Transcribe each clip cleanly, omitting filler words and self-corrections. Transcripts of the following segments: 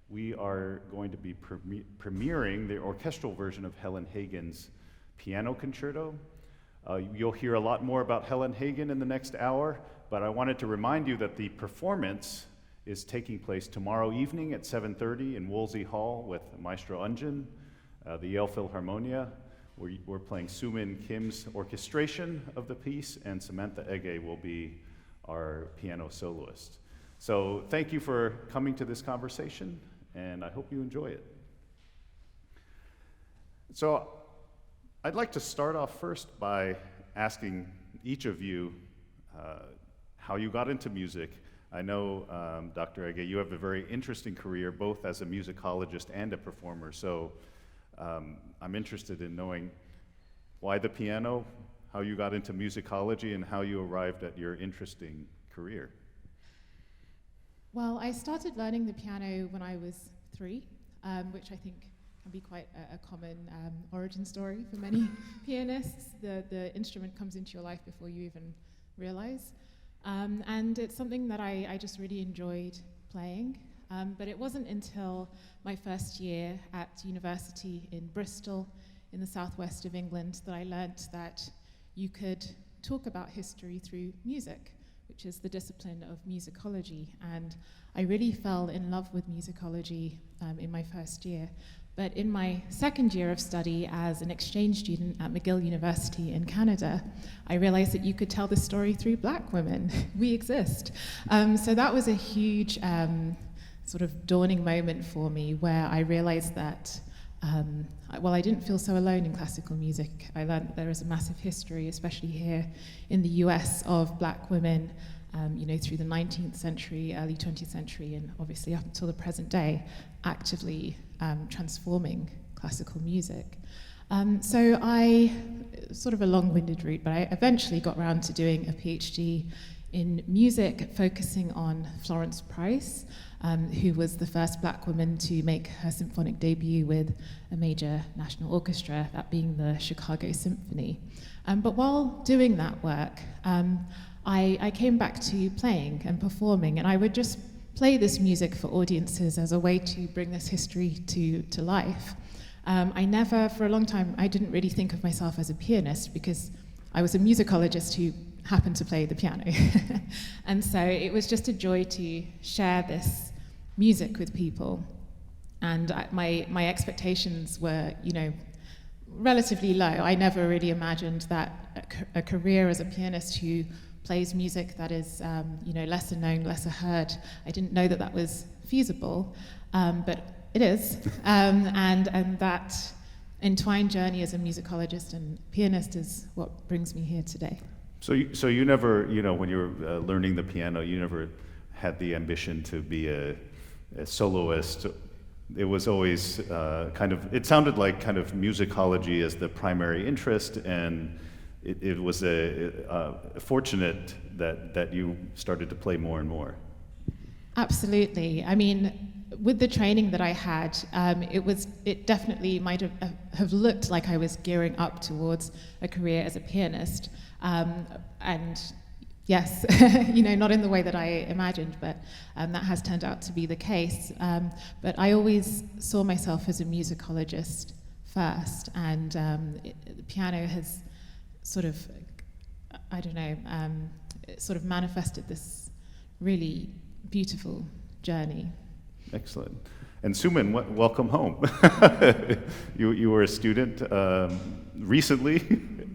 we are going to be premiering the orchestral version of Helen Hagan's Piano Concerto. You'll hear a lot more about Helen Hagan in the next hour, but I wanted to remind you that the performance is taking place tomorrow evening at 7:30 in Wolsey Hall with Maestro Oundjian, the Yale Philharmonia. We're playing Soomin Kim's orchestration of the piece, and Samantha Ege will be our piano soloist. So thank you for coming to this conversation, and I hope you enjoy it. So I'd like to start off first by asking each of you how you got into music. I know, Dr. Ege, you have a very interesting career, both as a musicologist and a performer, so I'm interested in knowing why the piano, how you got into musicology, and how you arrived at your interesting career. Well, I started learning the piano when I was 3, which I think can be quite a common origin story for many pianists. The instrument comes into your life before you even realize. And it's something that I just really enjoyed playing. But it wasn't until my first year at university in Bristol, in the southwest of England, that I learnt that you could talk about history through music, which is the discipline of musicology. And I really fell in love with musicology in my first year. But in my second year of study as an exchange student at McGill University in Canada, I realized that you could tell the story through Black women. We exist. So that was a huge sort of dawning moment for me, where I realized that, well, I didn't feel so alone in classical music. I learned that there is a massive history, especially here in the US, of Black women, through the 19th century, early 20th century, and obviously up until the present day, actively transforming classical music. So I, sort of a long-winded route, but I eventually got around to doing a PhD in music, focusing on Florence Price, who was the first Black woman to make her symphonic debut with a major national orchestra, that being the Chicago Symphony. But while doing that work, I came back to playing and performing, and I would just play this music for audiences as a way to bring this history to life. I never, for a long time, I didn't really think of myself as a pianist, because I was a musicologist who happened to play the piano. And so it was just a joy to share this music with people. And my expectations were, relatively low. I never really imagined that a career as a pianist who plays music that is, lesser known, lesser heard, I didn't know that was feasible, but it is. And that entwined journey as a musicologist and pianist is what brings me here today. So you never, when you were learning the piano, you never had the ambition to be a soloist. It was always it sounded like kind of musicology as the primary interest, and it was fortunate that you started to play more and more. Absolutely. I mean, with the training that I had, it definitely might have looked like I was gearing up towards a career as a pianist. And yes, not in the way that I imagined, but that has turned out to be the case. But I always saw myself as a musicologist first, and the piano has sort of, sort of manifested this really beautiful journey. Excellent. And Soomin, welcome home. You were a student recently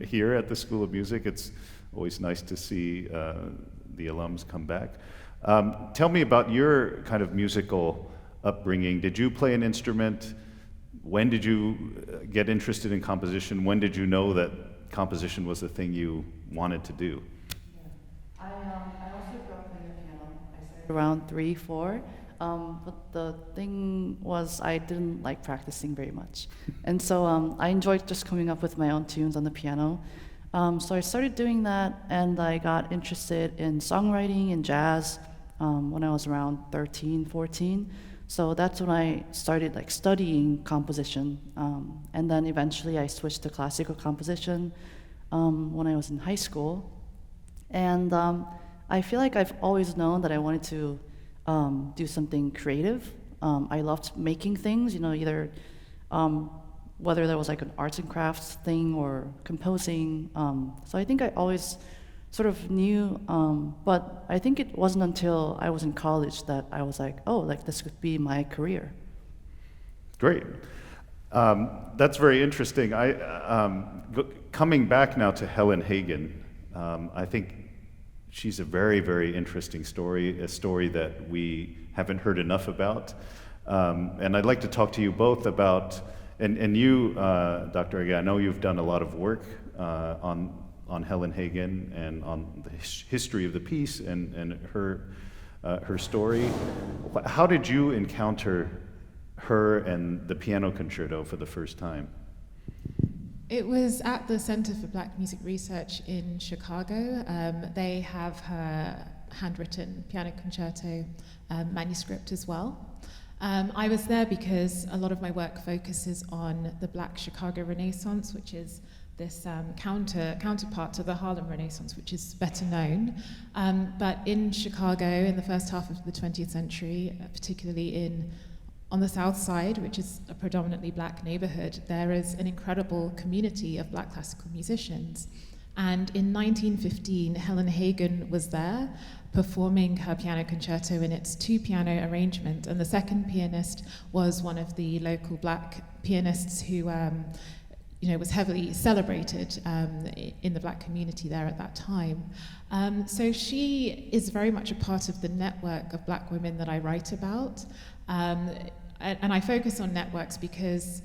here at the School of Music. It's always nice to see the alums come back. Tell me about your kind of musical upbringing. Did you play an instrument? When did you get interested in composition? When did you know that composition was the thing you wanted to do? I also grew up playing the piano. I started around 3, 4. But the thing was, I didn't like practicing very much. And so I enjoyed just coming up with my own tunes on the piano. So I started doing that, and I got interested in songwriting and jazz when I was around 13, 14. So that's when I started studying composition. And then eventually I switched to classical composition when I was in high school. And I feel like I've always known that I wanted to do something creative I loved making things, either whether there was like an arts and crafts thing or composing. So I think I always sort of knew, but I think it wasn't until I was in college that I was like, oh, like this could be my career. Great. That's very interesting. Coming back now to Helen Hagan, I think she's a very, very interesting story, a story that we haven't heard enough about. And I'd like to talk to you both about, and you, Dr. Ege, I know you've done a lot of work on Helen Hagan and on the history of the piece and her story. How did you encounter her and the Piano Concerto for the first time? It was at the Center for Black Music Research in Chicago. They have her handwritten Piano Concerto manuscript as well. I was there because a lot of my work focuses on the Black Chicago Renaissance, which is this counterpart to the Harlem Renaissance, which is better known. But in Chicago, in the first half of the 20th century, particularly on the South Side, which is a predominantly black neighborhood, there is an incredible community of black classical musicians. And in 1915, Helen Hagan was there performing her piano concerto in its two-piano arrangement, and the second pianist was one of the local black pianists who was heavily celebrated in the black community there at that time. So she is very much a part of the network of black women that I write about. And I focus on networks because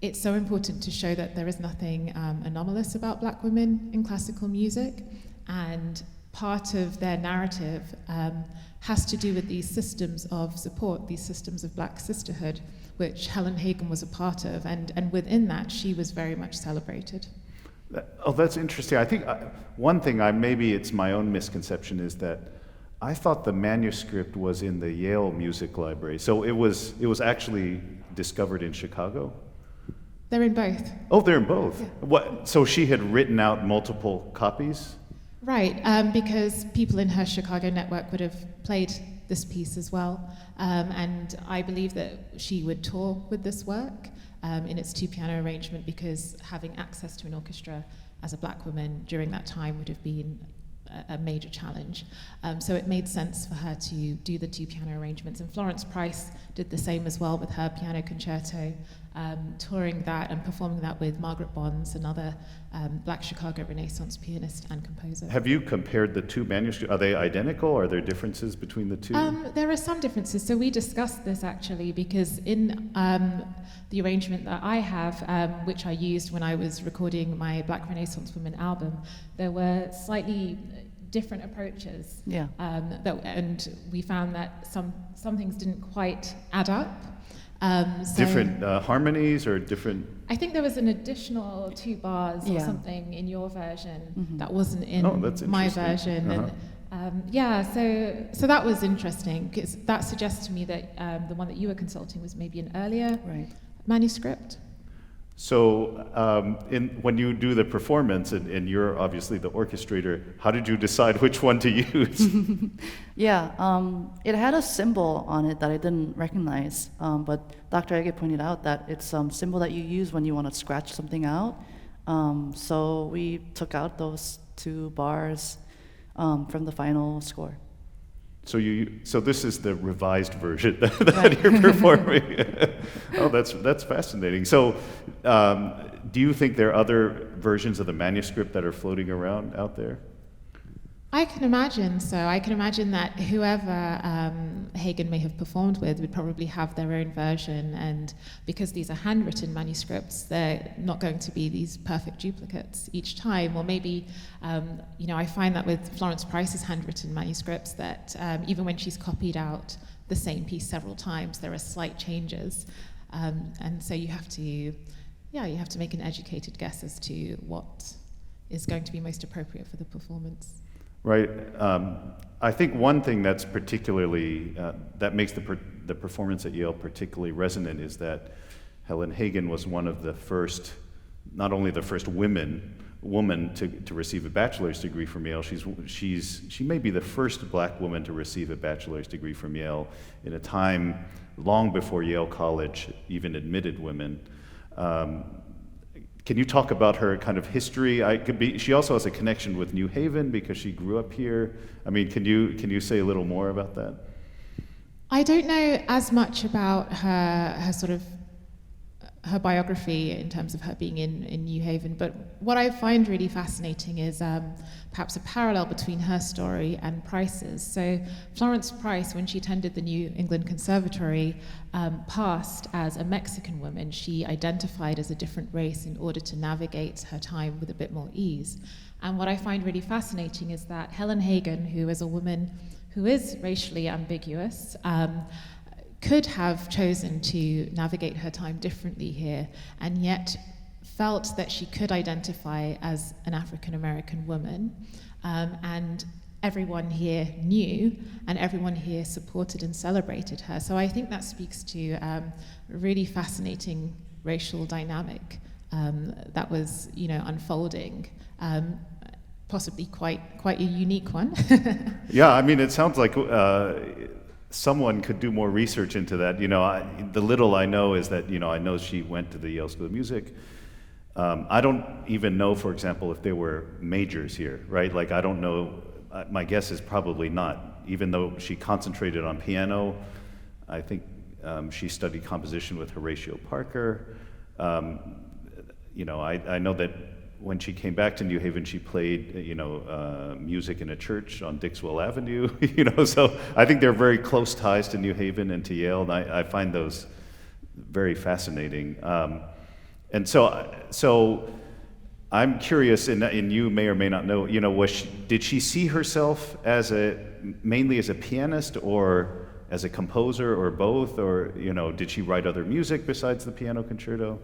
it's so important to show that there is nothing anomalous about black women in classical music, and part of their narrative has to do with these systems of support, these systems of black sisterhood, which Helen Hagan was a part of, and within that she was very much celebrated. Oh, that's interesting. I think one thing, maybe it's my own misconception, is that I thought the manuscript was in the Yale Music Library. So it was actually discovered in Chicago? They're in both. Oh, they're in both. Yeah. What? So she had written out multiple copies? Right, because people in her Chicago network would have played this piece as well. And I believe that she would tour with this work in its two-piano arrangement, because having access to an orchestra as a black woman during that time would have been a major challenge. So it made sense for her to do the two-piano arrangements. And Florence Price did the same as well with her piano concerto, touring that and performing that with Margaret Bonds, another black Chicago Renaissance pianist and composer. Have you compared the two manuscripts? Are they identical? Are there differences between the two? There are some differences. So we discussed this actually, because in the arrangement that I have, which I used when I was recording my Black Renaissance Women album, there were slightly different approaches. Yeah. And we found that some things didn't quite add up. Different harmonies or different? I think there was an additional 2 bars or something in your version that wasn't in my version. And so that was interesting, because that suggests to me that the one that you were consulting was maybe an earlier manuscript. So when you do the performance, and you're obviously the orchestrator, how did you decide which one to use? It had a symbol on it that I didn't recognize, but Dr. Ege pointed out that it's a symbol that you use when you want to scratch something out. So we took out those 2 bars from the final score. So this is the revised version that you're performing. Oh, that's fascinating. So, do you think there are other versions of the manuscript that are floating around out there? I can imagine so. I can imagine that whoever Hagen may have performed with would probably have their own version, and because these are handwritten manuscripts, they're not going to be these perfect duplicates each time. Or maybe, I find that with Florence Price's handwritten manuscripts, that even when she's copied out the same piece several times, there are slight changes, and so you have to make an educated guess as to what is going to be most appropriate for the performance. Right. I think one thing that's particularly, that makes the performance at Yale particularly resonant is that Helen Hagan was one of the first, not only the first women, woman to receive a bachelor's degree from Yale. She may be the first black woman to receive a bachelor's degree from Yale in a time long before Yale College even admitted women. Can you talk about her kind of history? She also has a connection with New Haven because she grew up here. I mean, can you say a little more about that? I don't know as much about her sort of her biography in terms of her being in New Haven, but what I find really fascinating is perhaps a parallel between her story and Price's. So Florence Price, when she attended the New England Conservatory, passed as a Mexican woman. She identified as a different race in order to navigate her time with a bit more ease. And what I find really fascinating is that Helen Hagan, who is a woman who is racially ambiguous, could have chosen to navigate her time differently here, and yet felt that she could identify as an African American woman, and everyone here knew, and everyone here supported and celebrated her. So I think that speaks to a really fascinating racial dynamic that was, unfolding. Possibly quite a unique one. Yeah, I mean, it sounds like someone could do more research into that. The little I know is that, I know she went to the Yale School of Music. I don't even know, for example, if there were majors here, right? Like, I don't know, my guess is probably not. Even though she concentrated on piano, I think she studied composition with Horatio Parker. I know that when she came back to New Haven, she played, music in a church on Dixwell Avenue, so I think there are very close ties to New Haven and to Yale, and I find those very fascinating. And so I'm curious, and you may or may not know, did she see herself mainly as a pianist or as a composer or both, or, did she write other music besides the piano concerto?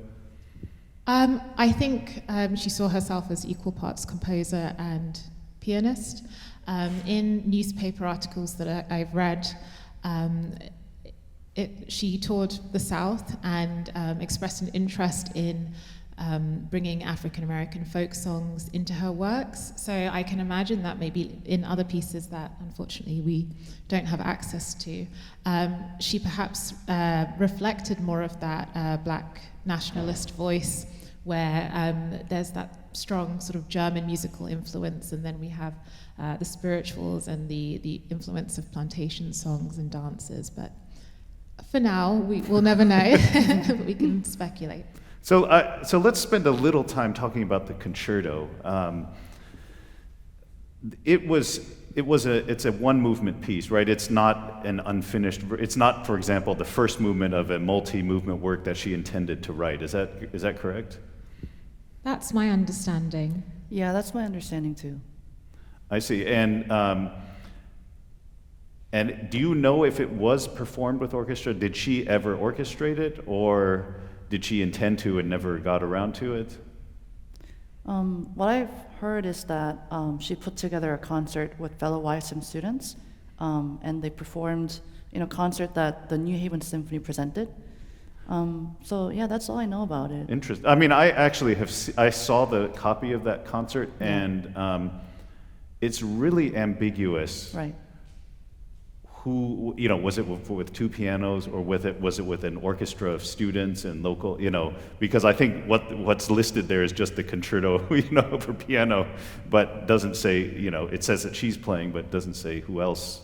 I think she saw herself as equal parts composer and pianist. In newspaper articles that I've read, she toured the South and expressed an interest in bringing African American folk songs into her works. So I can imagine that maybe in other pieces that unfortunately we don't have access to, she perhaps reflected more of that black nationalist voice, where there's that strong sort of German musical influence, and then we have the spirituals and the influence of plantation songs and dances. But for now, we'll never know, but we can speculate. So let's spend a little time talking about the concerto. It's a one movement piece, right? It's not an unfinished. It's not, for example, the first movement of a multi-movement work that she intended to write. Is that correct? That's my understanding. Yeah, that's my understanding too. I see. And do you know if it was performed with orchestra? Did she ever orchestrate it, or did she intend to and never got around to it? What I've heard is that she put together a concert with fellow YSM students, and they performed in a concert that the New Haven Symphony presented. So yeah, that's all I know about it. Interesting. I mean, I actually I saw the copy of that concert, and it's really ambiguous. Right. Who, was it with two pianos, or was it with an orchestra of students and local, because I think what's listed there is just the concerto, for piano, but doesn't say, it says that she's playing, but doesn't say who else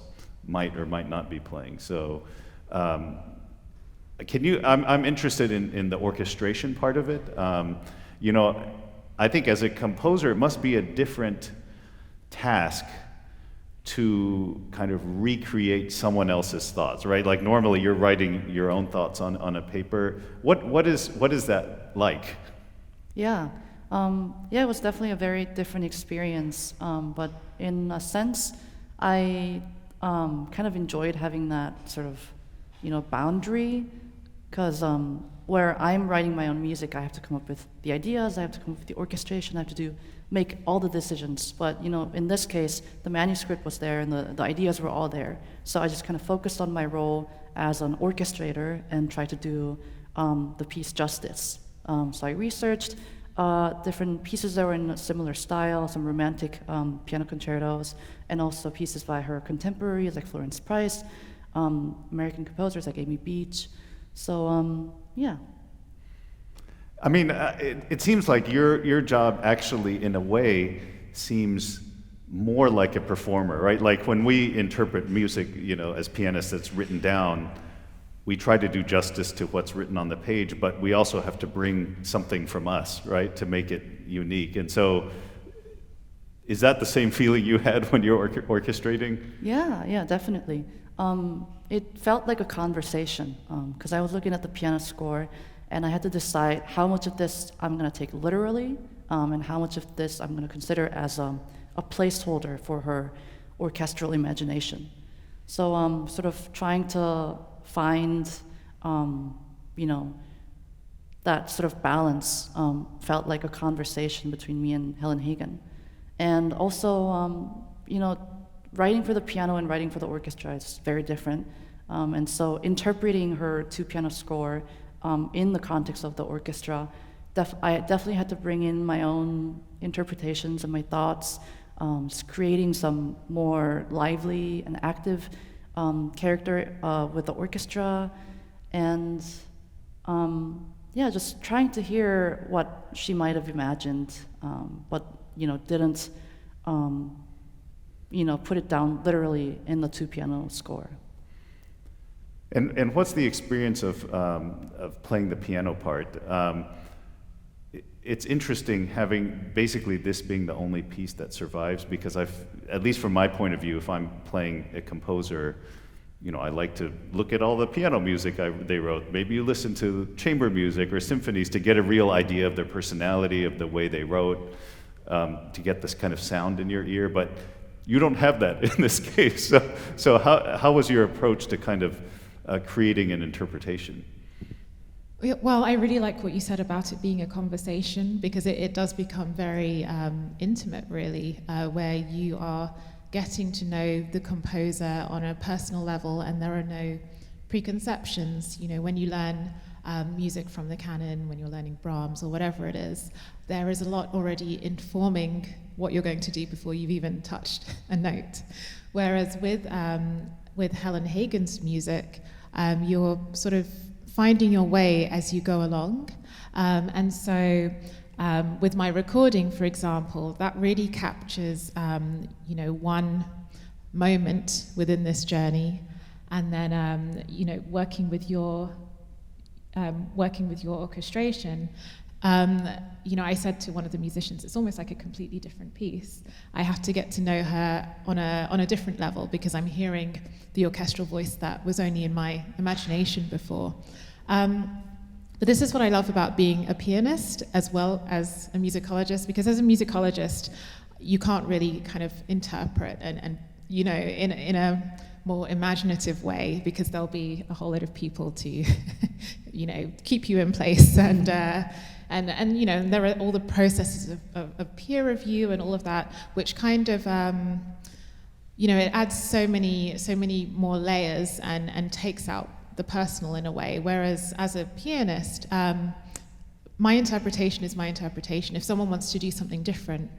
might or might not be playing. So, I'm interested in the orchestration part of it. I think as a composer, it must be a different task to kind of recreate someone else's thoughts, right? Like normally you're writing your own thoughts on a paper. What is that like? Yeah, it was definitely a very different experience. But in a sense, I kind of enjoyed having that sort of, boundary, because where I'm writing my own music, I have to come up with the ideas, I have to come up with the orchestration, I have to make all the decisions. But in this case, the manuscript was there and the ideas were all there. So I just kind of focused on my role as an orchestrator and tried to do the piece justice. So I researched different pieces that were in a similar style, some romantic piano concertos, and also pieces by her contemporaries like Florence Price, American composers like Amy Beach. So, yeah. I mean, it seems like your job actually, in a way, seems more like a performer, right? Like when we interpret music, as pianists that's written down, we try to do justice to what's written on the page, but we also have to bring something from us, right, to make it unique. And so, is that the same feeling you had when you're orchestrating? Yeah, definitely. It felt like a conversation, because I was looking at the piano score, and I had to decide how much of this I'm going to take literally, and how much of this I'm going to consider as a placeholder for her orchestral imagination. So sort of trying to find, that sort of balance felt like a conversation between me and Helen Hagan. And also, writing for the piano and writing for the orchestra is very different. And so interpreting her two-piano score in the context of the orchestra, I definitely had to bring in my own interpretations and my thoughts, just creating some more lively and active character with the orchestra, and just trying to hear what she might have imagined, but didn't put it down literally in the two-piano score. And what's the experience of playing the piano part? It's interesting having basically this being the only piece that survives, because at least from my point of view, if I'm playing a composer, I like to look at all the piano music they wrote. Maybe you listen to chamber music or symphonies to get a real idea of their personality, of the way they wrote, to get this kind of sound in your ear. But you don't have that in this case. So how was your approach to kind of creating an interpretation? Well, I really like what you said about it being a conversation, because it does become very intimate, really, where you are getting to know the composer on a personal level, and there are no preconceptions. When you learn music from the canon, when you're learning Brahms or whatever it is, there is a lot already informing what you're going to do before you've even touched a note. Whereas with Helen Hagan's music, you're sort of finding your way as you go along. And so with my recording, for example, that really captures, one moment within this journey, and then, working with your orchestration. I said to one of the musicians, it's almost like a completely different piece. I have to get to know her on a different level, because I'm hearing the orchestral voice that was only in my imagination before. But this is what I love about being a pianist as well as a musicologist, because as a musicologist, you can't really kind of interpret and in a more imaginative way, because there'll be a whole lot of people to, keep you in place, and there are all the processes of peer review and all of that, which kind of, it adds so many more layers and takes out the personal in a way. Whereas as a pianist, my interpretation is my interpretation. If someone wants to do something different,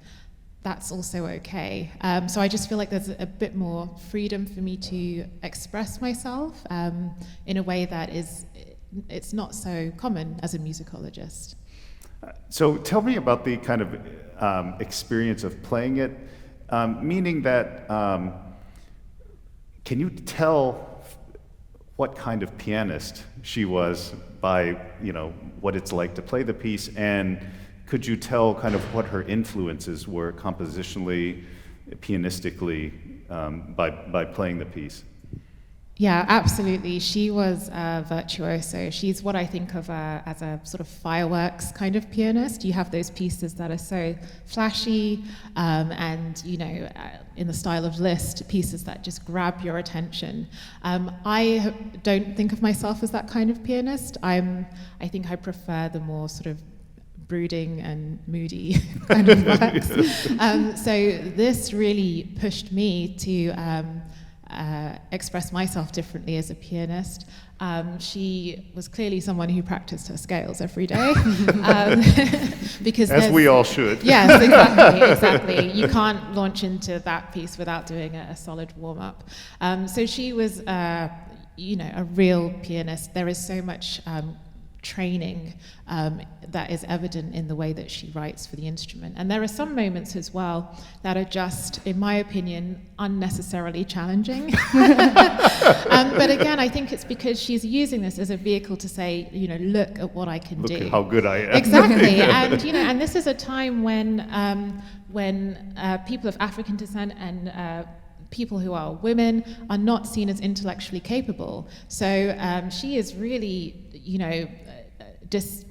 that's also okay. So I just feel like there's a bit more freedom for me to express myself in a way that it's not so common as a musicologist. So tell me about the kind of experience of playing it, meaning that can you tell what kind of pianist she was by, what it's like to play the piece, and could you tell kind of what her influences were compositionally, pianistically, by playing the piece? Yeah, absolutely. She was a virtuoso. She's what I think of as a sort of fireworks kind of pianist. You have those pieces that are so flashy and, in the style of Liszt, pieces that just grab your attention. I don't think of myself as that kind of pianist. I think I prefer the more sort of brooding and moody kind of works. So this really pushed me to express myself differently as a pianist. She was clearly someone who practiced her scales every day. Because as we all should. Yes, exactly. You can't launch into that piece without doing a solid warm-up. So she was, a real pianist. There is so much training that is evident in the way that she writes for the instrument. And there are some moments as well that are just, in my opinion, unnecessarily challenging. But again, I think it's because she's using this as a vehicle to say, look at what I can do. Look at how good I am. Exactly. And, and this is a time when people of African descent and people who are women are not seen as intellectually capable. So she is really,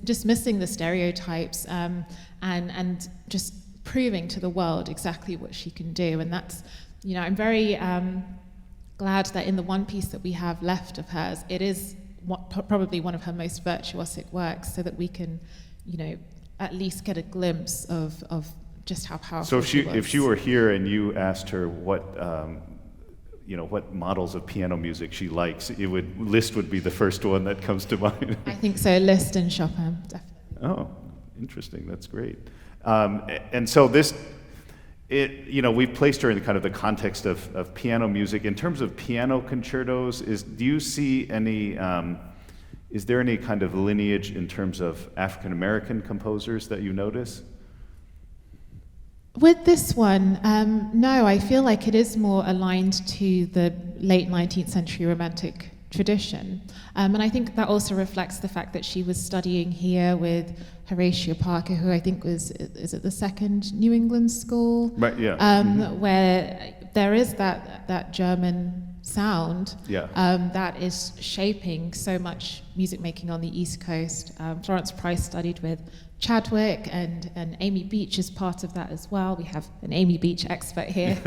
dismissing the stereotypes and just proving to the world exactly what she can do. And that's, I'm very glad that in the one piece that we have left of hers, it is probably one of her most virtuosic works, so that we can, at least get a glimpse of just how powerful she was. If she were here and you asked her what models of piano music she likes, Liszt would be the first one that comes to mind. I think so, Liszt and Chopin, definitely. Oh, interesting, that's great. And so we've placed her in kind of the context of piano music. In terms of piano concertos, do you see any, is there any kind of lineage in terms of African-American composers that you notice? With this one, no, I feel like it is more aligned to the late 19th century Romantic tradition. And I think that also reflects the fact that she was studying here with Horatio Parker, who I think is it the second New England school? Right, yeah. Where there is that German sound that is shaping so much music making on the East Coast. Florence Price studied with Chadwick, and Amy Beach is part of that as well. We have an Amy Beach expert here.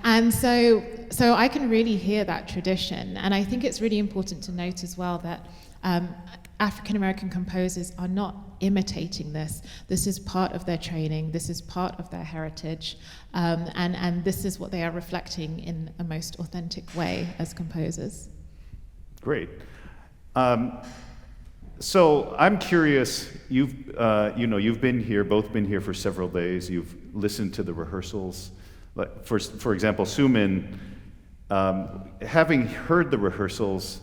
And so I can really hear that tradition. And I think it's really important to note as well that African-American composers are not imitating this. This is part of their training. This is part of their heritage. And this is what they are reflecting in a most authentic way as composers. Great. So I'm curious, you've been here, both been here for several days. You've listened to the rehearsals. For example, Soomin, having heard the rehearsals,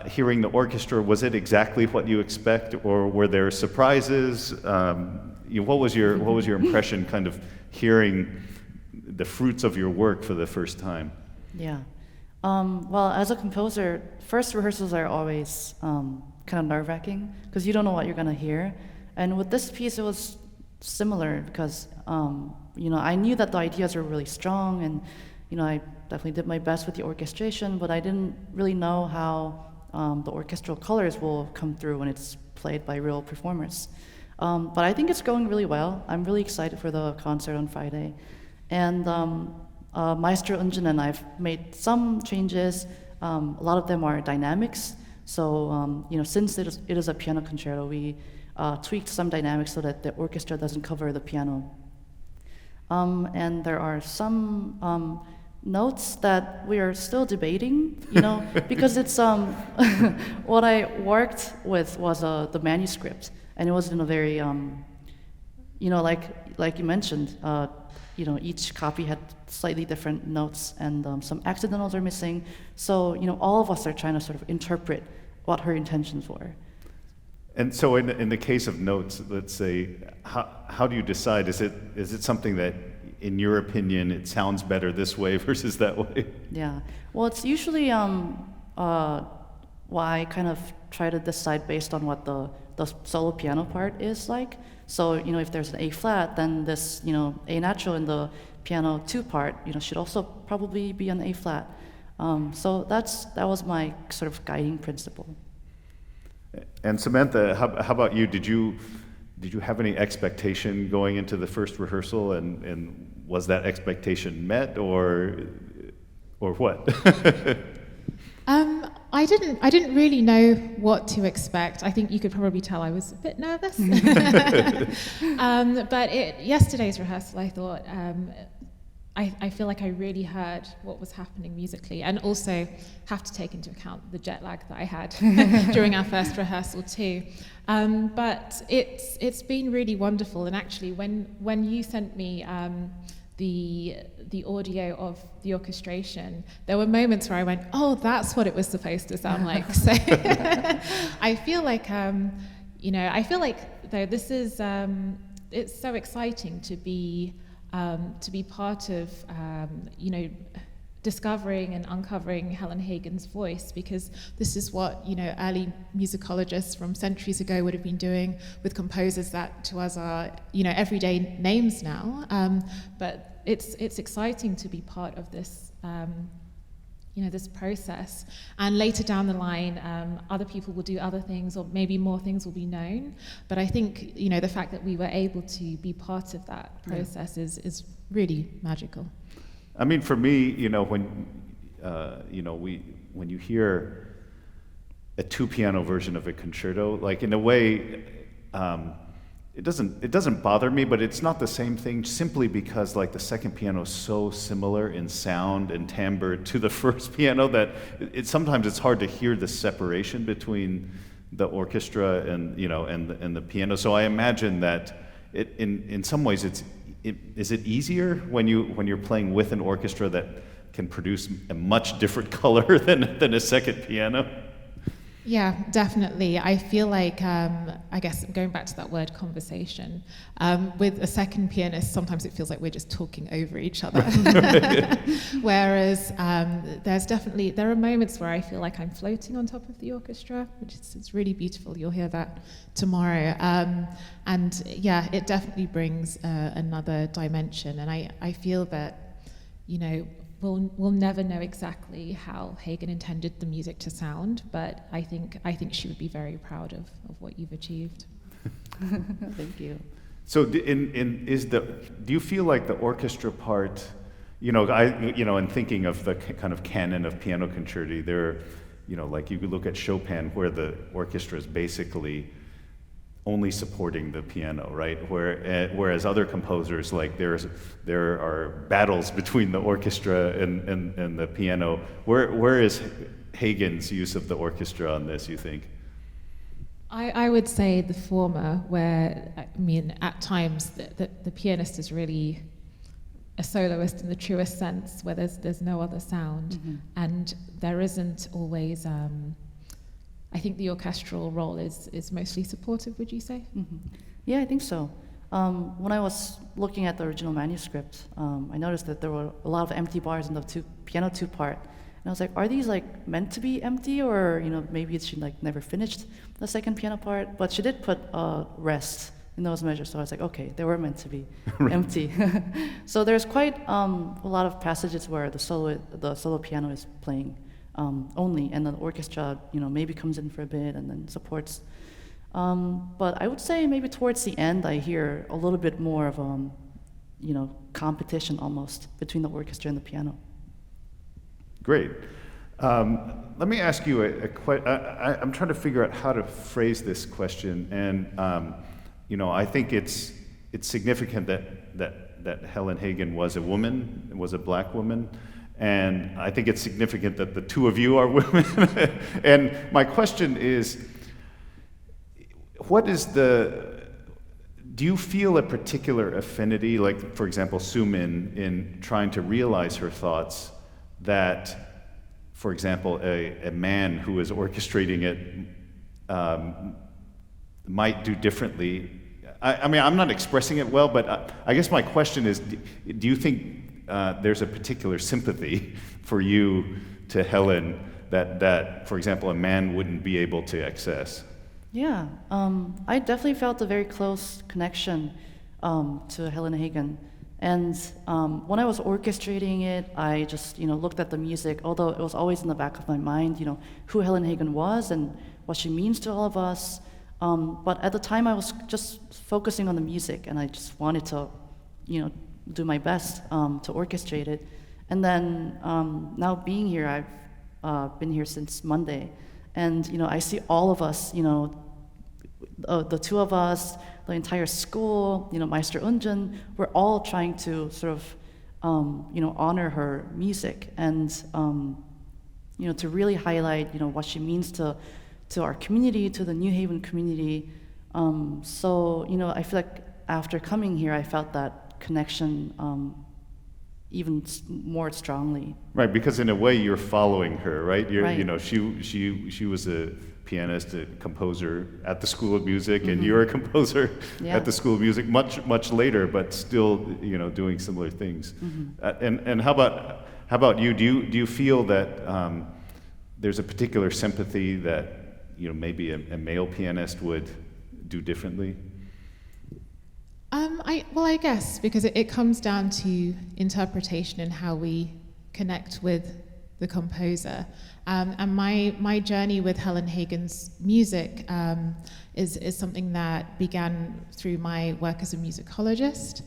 hearing the orchestra, was it exactly what you expect, or were there surprises? What was your impression, kind of hearing the fruits of your work for the first time? Yeah. Well, as a composer, first rehearsals are always kind of nerve-wracking because you don't know what you're going to hear. And with this piece, it was similar because, I knew that the ideas were really strong, and, I definitely did my best with the orchestration, but I didn't really know how the orchestral colors will come through when it's played by real performers. But I think it's going really well. I'm really excited for the concert on Friday. And Maestro Oundjian and I've made some changes. A lot of them are dynamics. So, since it is a piano concerto, we tweaked some dynamics so that the orchestra doesn't cover the piano. And there are some notes that we are still debating, because it's what I worked with was the manuscript, and it was in a very, like you mentioned, each copy had slightly different notes, and some accidentals are missing. So, all of us are trying to sort of interpret what her intentions were. And so, in the case of notes, let's say, how do you decide? Is it something that, in your opinion, it sounds better this way versus that way? Yeah. Well, it's usually why I kind of try to decide based on what the solo piano part is like. So, if there's an A flat, then this, A natural in the piano 2 part, should also probably be an A flat. So that was my sort of guiding principle. And Samantha, how about you? Did you have any expectation going into the first rehearsal, and was that expectation met, or what? I didn't really know what to expect. I think you could probably tell I was a bit nervous. But yesterday's rehearsal, I thought, I feel like I really heard what was happening musically, and also have to take into account the jet lag that I had during our first rehearsal too. But it's been really wonderful, and actually when you sent me the audio of the orchestration, there were moments where I went, oh, that's what it was supposed to sound like. So I feel like though this is it's so exciting to be part of discovering and uncovering Helen Hagan's voice, because this is what early musicologists from centuries ago would have been doing with composers that to us are everyday names now. But it's exciting to be part of this this process, and later down the line other people will do other things, or maybe more things will be known. But I think the fact that we were able to be part of that process is really magical. I mean, for me, when you hear a two-piano version of a concerto, like in a way, it doesn't bother me, but it's not the same thing, simply because like the second piano is so similar in sound and timbre to the first piano that sometimes it's hard to hear the separation between the orchestra and the piano. So I imagine that in some ways is it easier when you're playing with an orchestra that can produce a much different color than a second piano? Yeah, definitely. I feel like, I guess going back to that word conversation, with a second pianist, sometimes it feels like we're just talking over each other. Whereas there are moments where I feel like I'm floating on top of the orchestra, which it's really beautiful. You'll hear that tomorrow. And yeah, it definitely brings another dimension. And I feel that, we'll never know exactly how Hagen intended the music to sound, but I think she would be very proud of what you've achieved. Thank you. So, do you feel like the orchestra part? In thinking of the kind of canon of piano concerti, there, like you could look at Chopin, where the orchestra is basically only supporting the piano, right? Whereas other composers, like there are battles between the orchestra and the piano. Where is Hagen's use of the orchestra on this, you think? I would say the former, where at times the pianist is really a soloist in the truest sense, where there's no other sound, and there isn't always. I think the orchestral role is mostly supportive, would you say? Mm-hmm. Yeah, I think so. When I was looking at the original manuscript, I noticed that there were a lot of empty bars in the piano two part. And I was like, are these like meant to be empty, or maybe she like never finished the second piano part? But she did put rest in those measures, so I was like, okay, they were meant to be empty. So there's quite a lot of passages where the solo piano is playing only, and the orchestra, maybe comes in for a bit and then supports. But I would say maybe towards the end, I hear a little bit more of, competition almost between the orchestra and the piano. Great. Let me ask you I'm trying to figure out how to phrase this question, and I think it's significant that Helen Hagan was a woman, was a black woman. And I think it's significant that the two of you are women. And my question is, do you feel a particular affinity, like, for example, Soomin, in trying to realize her thoughts, that, for example, a man who is orchestrating it might do differently? I mean, I'm not expressing it well, but I guess my question is, do you think there's a particular sympathy for you to Helen that, for example, a man wouldn't be able to access? Yeah, I definitely felt a very close connection to Helen Hagan. And when I was orchestrating it, I just looked at the music, although it was always in the back of my mind, who Helen Hagan was and what she means to all of us. But at the time, I was just focusing on the music, and I just wanted to, do my best to orchestrate it. And then now being here, I've been here since Monday, and I see all of us, the two of us, the entire school, Meister Oundjian, we're all trying to sort of honor her music and, to really highlight, what she means to our community, to the New Haven community. So, I feel like after coming here, I felt that connection even more strongly. Right, because in a way you're following her, right? Right. She was a pianist, a composer at the School of Music, and you're a composer at the School of Music much later, but still, doing similar things. And how about you? Do you feel that there's a particular sympathy that maybe a male pianist would do differently? I guess because it comes down to interpretation and how we connect with the composer. And my journey with Helen Hagan's music is something that began through my work as a musicologist,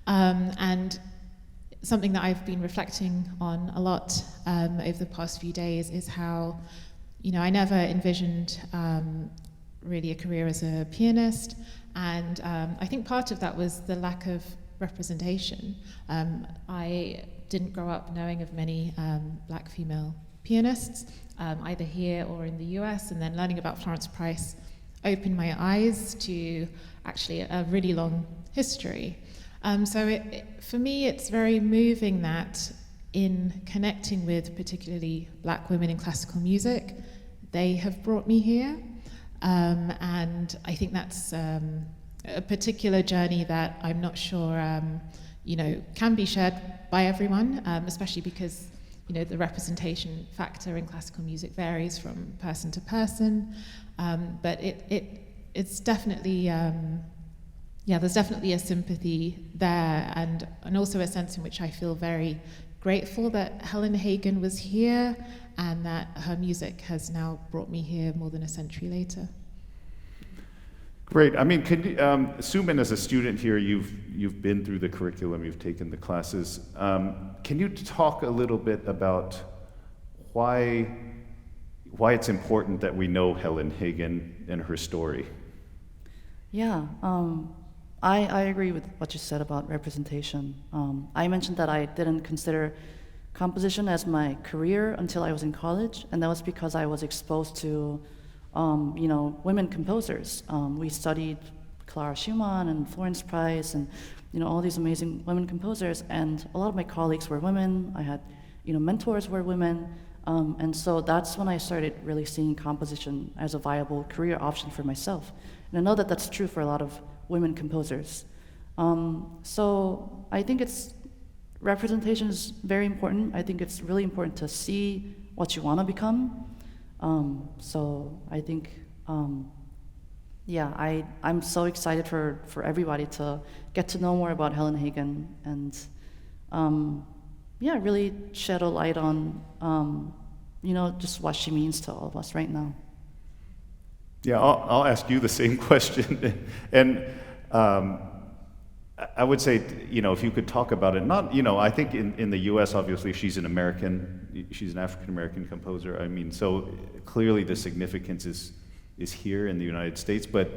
and something that I've been reflecting on a lot over the past few days is how, I never envisioned really a career as a pianist, and I think part of that was the lack of representation. I didn't grow up knowing of many black female pianists, either here or in the US, and then learning about Florence Price opened my eyes to actually a really long history. So for me, it's very moving that in connecting with particularly black women in classical music, they have brought me here. And I think that's a particular journey that I'm not sure, can be shared by everyone, especially because, the representation factor in classical music varies from person to person. But it's definitely, there's definitely a sympathy there, and also a sense in which I feel very grateful that Helen Hagan was here and that her music has now brought me here more than a century later. Great. I mean, can you, Soomin, as a student here, you've been through the curriculum, you've taken the classes. Can you talk a little bit about why it's important that we know Helen Hagan and her story? Yeah, I agree with what you said about representation. I mentioned that I didn't consider composition as my career until I was in college, and that was because I was exposed to, women composers. We studied Clara Schumann and Florence Price and, all these amazing women composers, and a lot of my colleagues were women. I had, mentors were women, and so that's when I started really seeing composition as a viable career option for myself. And I know that that's true for a lot of women composers. So I think representation is very important. I think it's really important to see what you want to become. So I think, I'm so excited for everybody to get to know more about Helen Hagan and, really shed a light on, just what she means to all of us right now. Yeah, I'll ask you the same question. And I would say, if you could talk about it, not, I think in the US, obviously, she's an African-American composer. I mean, so clearly the significance is here in the United States, but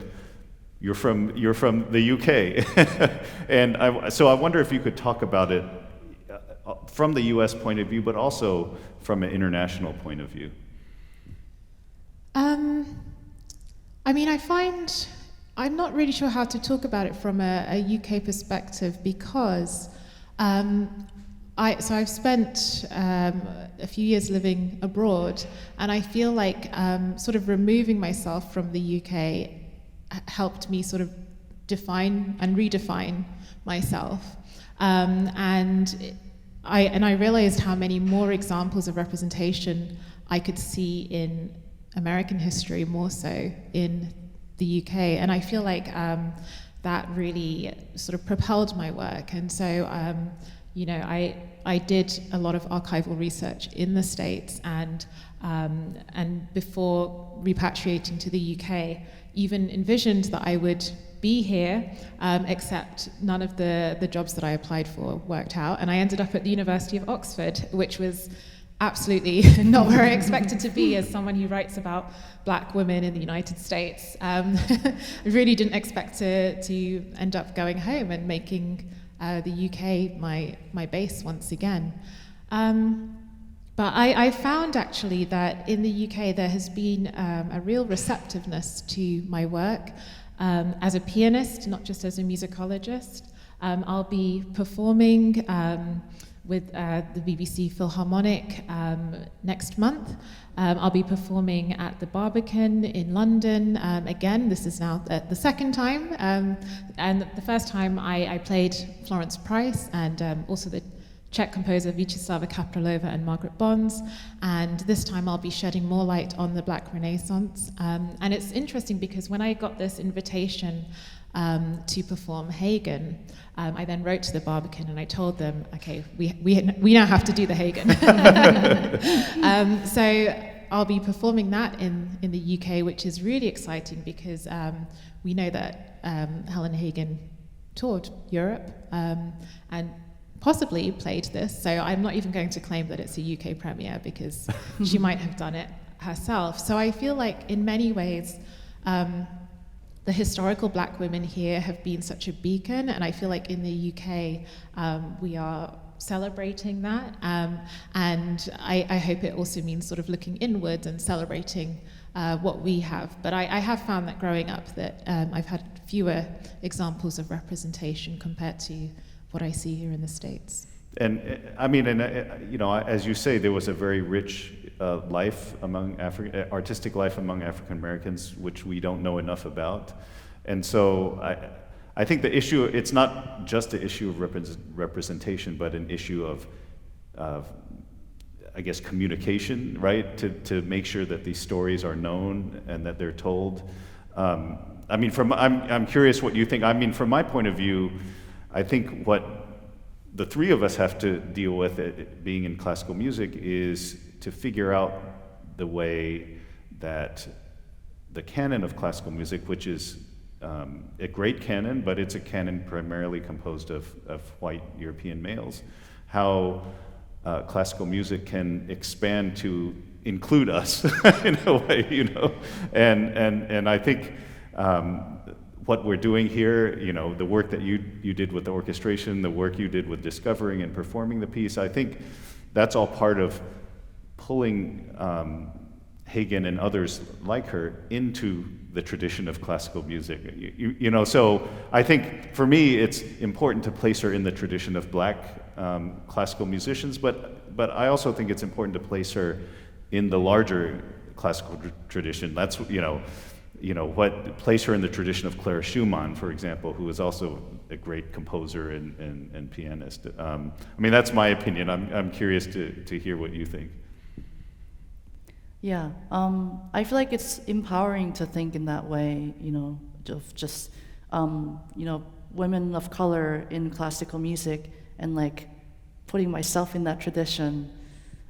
you're from the UK. And so I wonder if you could talk about it from the US point of view, but also from an international point of view. I'm not really sure how to talk about it from a UK perspective because I've spent a few years living abroad, and I feel like sort of removing myself from the UK helped me sort of define and redefine myself. And I realized how many more examples of representation I could see in American history, more so in the UK, and I feel like that really sort of propelled my work. And so, I did a lot of archival research in the States, and before repatriating to the UK, even envisioned that I would be here, except none of the jobs that I applied for worked out, and I ended up at the University of Oxford, which was absolutely not where I expected to be as someone who writes about black women in the United States. I really didn't expect to end up going home and making the UK my base once again. But I found actually that in the UK there has been a real receptiveness to my work as a pianist, not just as a musicologist. I'll be performing with the BBC Philharmonic next month. I'll be performing at the Barbican in London. Again, this is now the second time. And the first time I played Florence Price and also the Czech composer Vítězslava Kaprilova and Margaret Bonds. And this time I'll be shedding more light on the Black Renaissance. And it's interesting because when I got this invitation to perform Hagen, I then wrote to the Barbican and I told them, okay, we now have to do the Hagen. So I'll be performing that in the UK, which is really exciting because we know that Helen Hagan toured Europe and possibly played this. So I'm not even going to claim that it's a UK premiere because she might have done it herself. So I feel like in many ways, the historical Black women here have been such a beacon, and I feel like in the UK we are celebrating that, and I hope it also means sort of looking inward and celebrating what we have. But I have found that growing up that I've had fewer examples of representation compared to what I see here in the States. And I mean, you know, as you say, there was a very rich life among artistic life among African Americans, which we don't know enough about. And so I think the issue, it's not just an issue of representation, but an issue of I guess, communication, right? To make sure that these stories are known and that they're told. I mean, I'm curious what you think. I mean, from my point of view, I think what the three of us have to deal with, being in classical music, is to figure out the way that the canon of classical music, which is a great canon, but it's a canon primarily composed of white European males, how classical music can expand to include us in a way, you know, and I think what we're doing here, you know, the work that you did with the orchestration, the work you did with discovering and performing the piece, I think that's all part of pulling Hagen and others like her into the tradition of classical music. You know, so I think for me it's important to place her in the tradition of Black classical musicians, but I also think it's important to place her in the larger classical tradition. That's, you know, what place her in the tradition of Clara Schumann, for example, who is also a great composer and pianist. I mean, that's my opinion. I'm curious to hear what you think. Yeah, I feel like it's empowering to think in that way, you know, of just, you know, women of color in classical music and like putting myself in that tradition.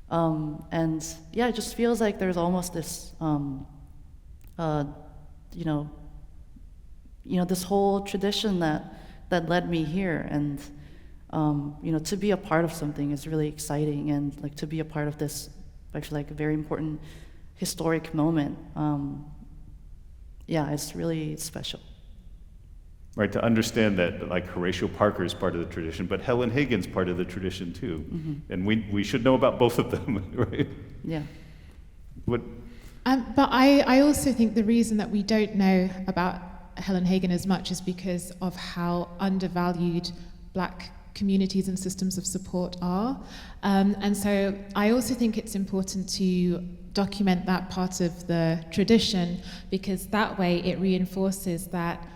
And yeah, it just feels like there's almost this, you know, this whole tradition that led me here, and you know, to be a part of something is really exciting, and like to be a part of this, I feel like a very important historic moment. Yeah, it's really special. Right, to understand that like Horatio Parker is part of the tradition, but Helen Hagan's part of the tradition too, and we should know about both of them, right? Yeah. But I also think the reason that we don't know about Helen Hagan as much is because of how undervalued Black communities and systems of support are. And so I also think it's important to document that part of the tradition, because that way it reinforces that,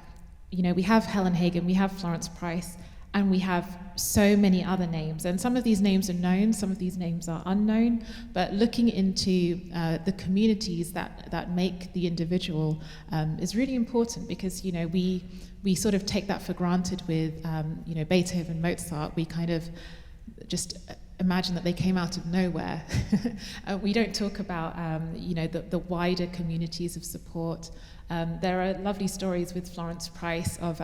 you know, we have Helen Hagan, we have Florence Price, and we have so many other names. And some of these names are known, some of these names are unknown, but looking into the communities that make the individual is really important, because, you know, we sort of take that for granted with, you know, Beethoven, Mozart. We kind of just imagine that they came out of nowhere. We don't talk about, you know, the wider communities of support. There are lovely stories with Florence Price of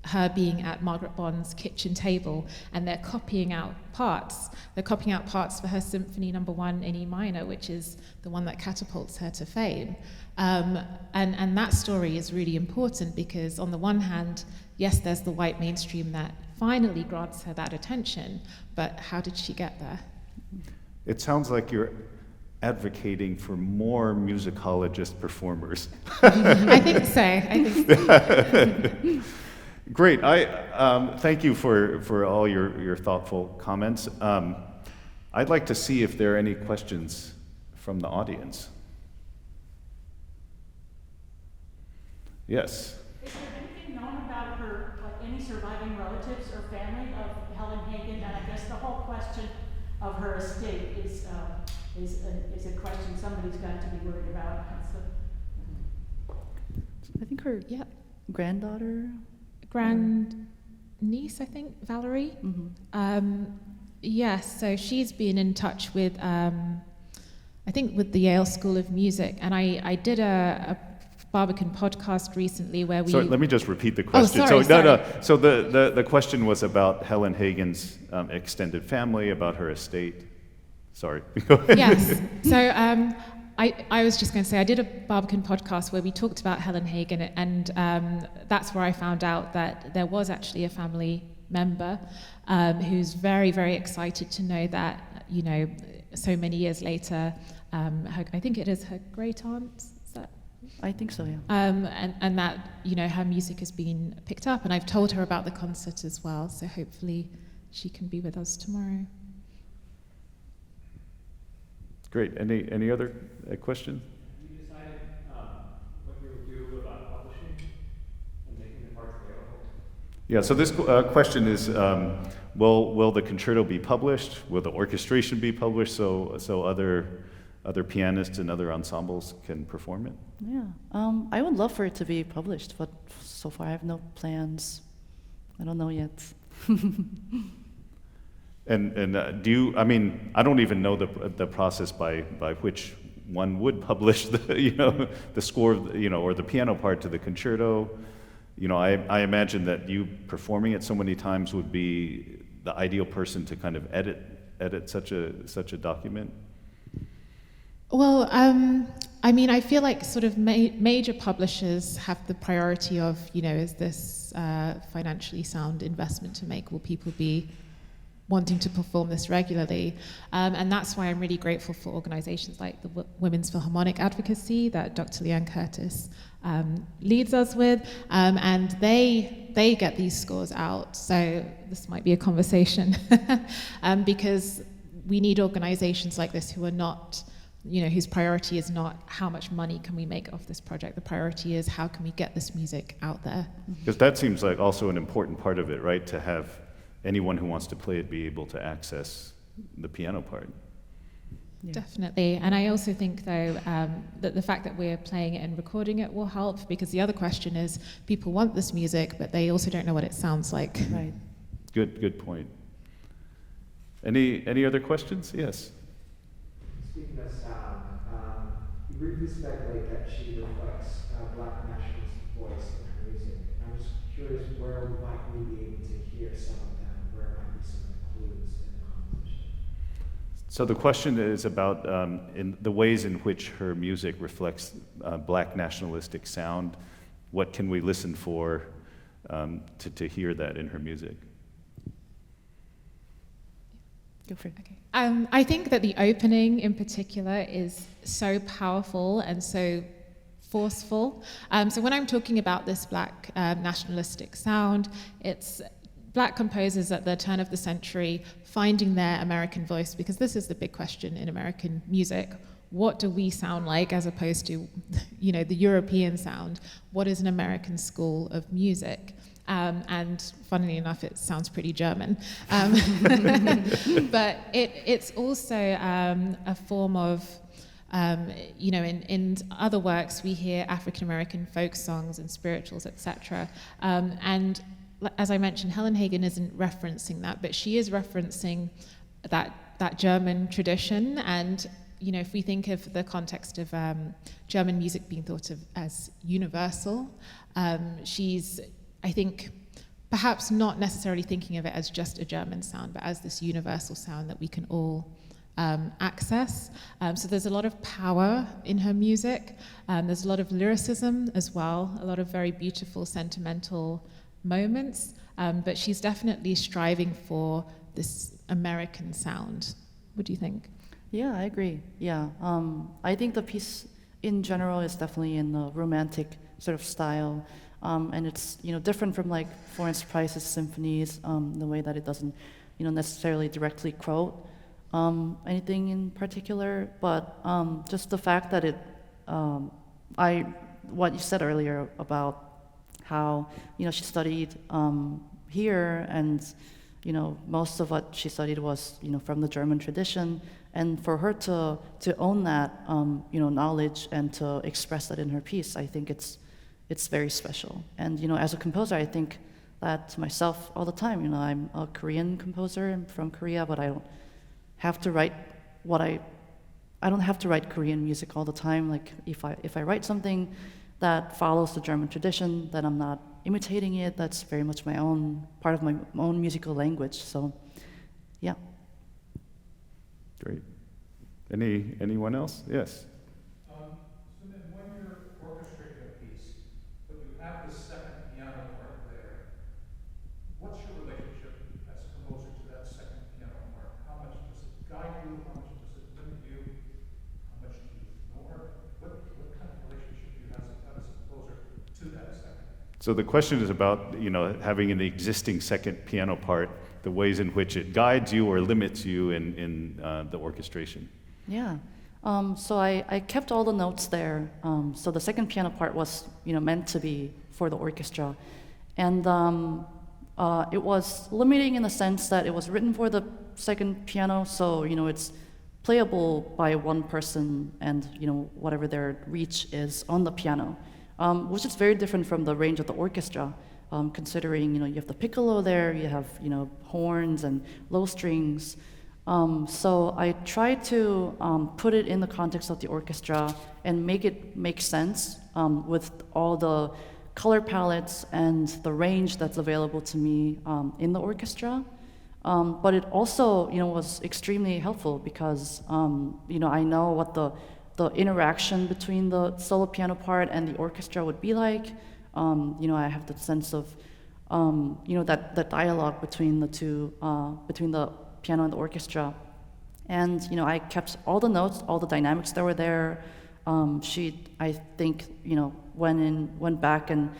her being at Margaret Bond's kitchen table, and they're copying out parts. They're copying out parts for her Symphony No. 1 in E minor, which is the one that catapults her to fame. And that story is really important because, on the one hand, yes, there's the white mainstream that finally grants her that attention. But how did she get there? It sounds like you're advocating for more musicologist performers. I think so. Great. Thank you for all your thoughtful comments. I'd like to see if there are any questions from the audience. Yes. Is there anything known about her, like any surviving relatives or family of Helen Hagan? And I guess the whole question of her estate is a question somebody's got to be worried about. I think her granddaughter, Grand niece, I think, Valerie. Yes, so she's been in touch with, I think, with the Yale School of Music, and I did a Barbican podcast recently where we... Sorry, let me just repeat the question. Oh, sorry. So the question was about Helen Hagan's extended family, about her estate. Sorry. Yes. So I was just going to say, I did a Barbican podcast where we talked about Helen Hagan, and that's where I found out that there was actually a family member who's very, very excited to know that, you know, so many years later, I think it is her great aunt. I think so, yeah. And that, you know, her music has been picked up, and I've told her about the concert as well, so hopefully she can be with us tomorrow. Great. Any other questions? Have you decided what you will do about publishing and making the parts available? Yeah, so this question is, will the concerto be published? Will the orchestration be published so other pianists and other ensembles can perform it? Yeah, I would love for it to be published, but so far I have no plans. I don't know yet. And do you? I mean, I don't even know the process by which one would publish the the score, or the piano part to the concerto. I imagine that you performing it so many times would be the ideal person to kind of edit such a document. Well, I mean, I feel like sort of major publishers have the priority of, is this financially sound investment to make? Will people be wanting to perform this regularly? And that's why I'm really grateful for organizations like the Women's Philharmonic Advocacy that Dr. Leanne Curtis leads us with, and they get these scores out. So this might be a conversation because we need organizations like this who are not, whose priority is not how much money can we make off this project. The priority is how can we get this music out there. Because that seems like also an important part of it, right? To have anyone who wants to play it be able to access the piano part. Yeah. Definitely. And I also think, though, that the fact that we're playing it and recording it will help, because the other question is people want this music, but they also don't know what it sounds like. Right. Good point. Any other questions? Yes. Speaking of sound, you briefly speculate that she reflects Black nationalist voice in her music. I'm just curious, where might we be able to hear some of them? Where might be some of the clues in the composition? So the question is about in the ways in which her music reflects Black nationalistic sound. What can we listen for to hear that in her music? Go for it. Okay. I think that the opening in particular is so powerful and so forceful. So when I'm talking about this Black nationalistic sound, it's Black composers at the turn of the century finding their American voice, because this is the big question in American music. What do we sound like as opposed to, the European sound? What is an American school of music? And funnily enough, it sounds pretty German. But it's also a form of, in other works, we hear African-American folk songs and spirituals, etc. And as I mentioned, Helen Hagan isn't referencing that, but she is referencing that German tradition. And, if we think of the context of German music being thought of as universal, she's, I think, perhaps not necessarily thinking of it as just a German sound, but as this universal sound that we can all access. So there's a lot of power in her music. There's a lot of lyricism as well, a lot of very beautiful, sentimental moments, but she's definitely striving for this American sound. What do you think? Yeah, I agree. Yeah, I think the piece in general is definitely in the romantic sort of style, and it's different from like Florence Price's symphonies, the way that it doesn't necessarily directly quote anything in particular, but just the fact that what you said earlier about how she studied here, and most of what she studied was from the German tradition, and for her to own that knowledge and to express that in her piece, I think it's very special. And as a composer, I think that to myself all the time. I'm a Korean composer, I'm from Korea, but I don't have to write Korean music all the time. Like if I write something that follows the German tradition, then I'm not imitating it. That's very much my own part of my own musical language. So, yeah. Great. Anyone else? Yes. So then when you're orchestrating a piece, but you have the second piano part there, what's your relationship as a composer to that second piano part? How much does it guide you? How much does it limit you? How much do you ignore? What kind of relationship do you have as a composer to that second? So the question is about, having an existing second piano part, the ways in which it guides you or limits you in the orchestration. Yeah. So I kept all the notes there. So the second piano part was, meant to be for the orchestra. And it was limiting in the sense that it was written for the second piano, so, it's playable by one person and, whatever their reach is on the piano, which is very different from the range of the orchestra, considering, you have the piccolo there, you have, horns and low strings. So I tried to put it in the context of the orchestra and make it make sense with all the color palettes and the range that's available to me in the orchestra. But it also, was extremely helpful because, I know what the interaction between the solo piano part and the orchestra would be like. I have the sense of, that dialogue between the two, between the piano and the orchestra. And, I kept all the notes, all the dynamics that were there. I think, went back and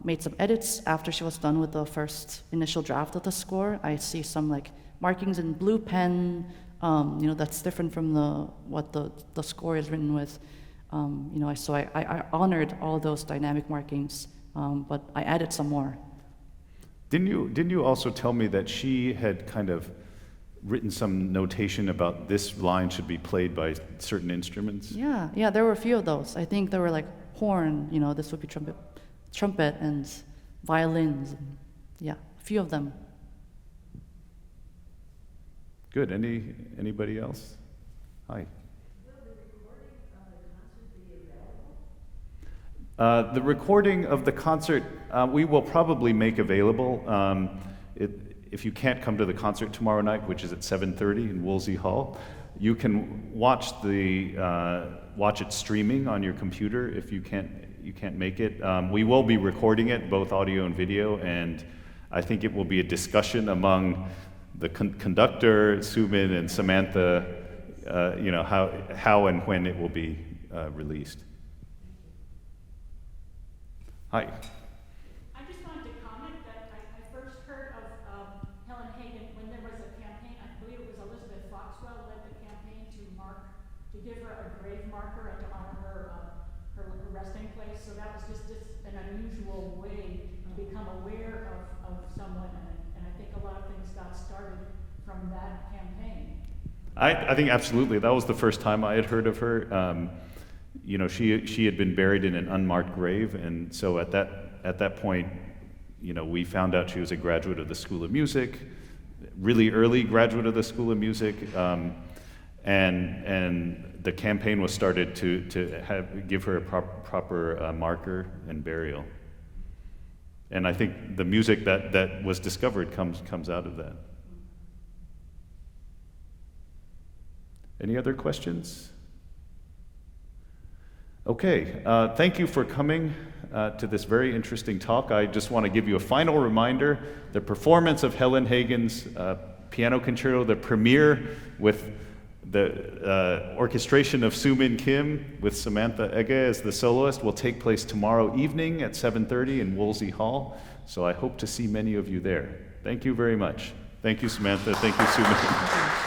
made some edits after she was done with the first initial draft of the score. I see some like markings in blue pen, that's different from what the score is written with. So I honored all those dynamic markings, but I added some more. Didn't you also tell me that she had kind of written some notation about this line should be played by certain instruments? Yeah, there were a few of those. I think there were like horn, this would be trumpet and violins. Yeah, a few of them. Good. Anybody else? Hi. The recording of the concert, we will probably make available. If you can't come to the concert tomorrow night, which is at 7:30 in Woolsey Hall, you can watch it streaming on your computer if you can't make it. We will be recording it, both audio and video, and I think it will be a discussion among the conductor, Soomin and Samantha, how and when it will be released. Hi. I just wanted to comment that I first heard of Helen Hagan when there was a campaign. I believe it was Elizabeth Foxwell led the campaign to give her a grave marker and to honor her resting place. So that was just an unusual way to become aware of someone, and I think a lot of things got started from that campaign. I think absolutely. That was the first time I had heard of her. She had been buried in an unmarked grave, and so at that point, we found out she was a graduate of the School of Music, really early graduate of the School of Music, and the campaign was started to give her a proper marker and burial. And I think the music that was discovered comes out of that. Any other questions? Okay, thank you for coming. to this very interesting talk. I just want to give you a final reminder. The performance of Helen Hagan's Piano Concerto, the premiere with the orchestration of Soomin Kim with Samantha Ege as the soloist, will take place tomorrow evening at 7:30 in Woolsey Hall. So I hope to see many of you there. Thank you very much. Thank you, Samantha. Thank you, Soo Min.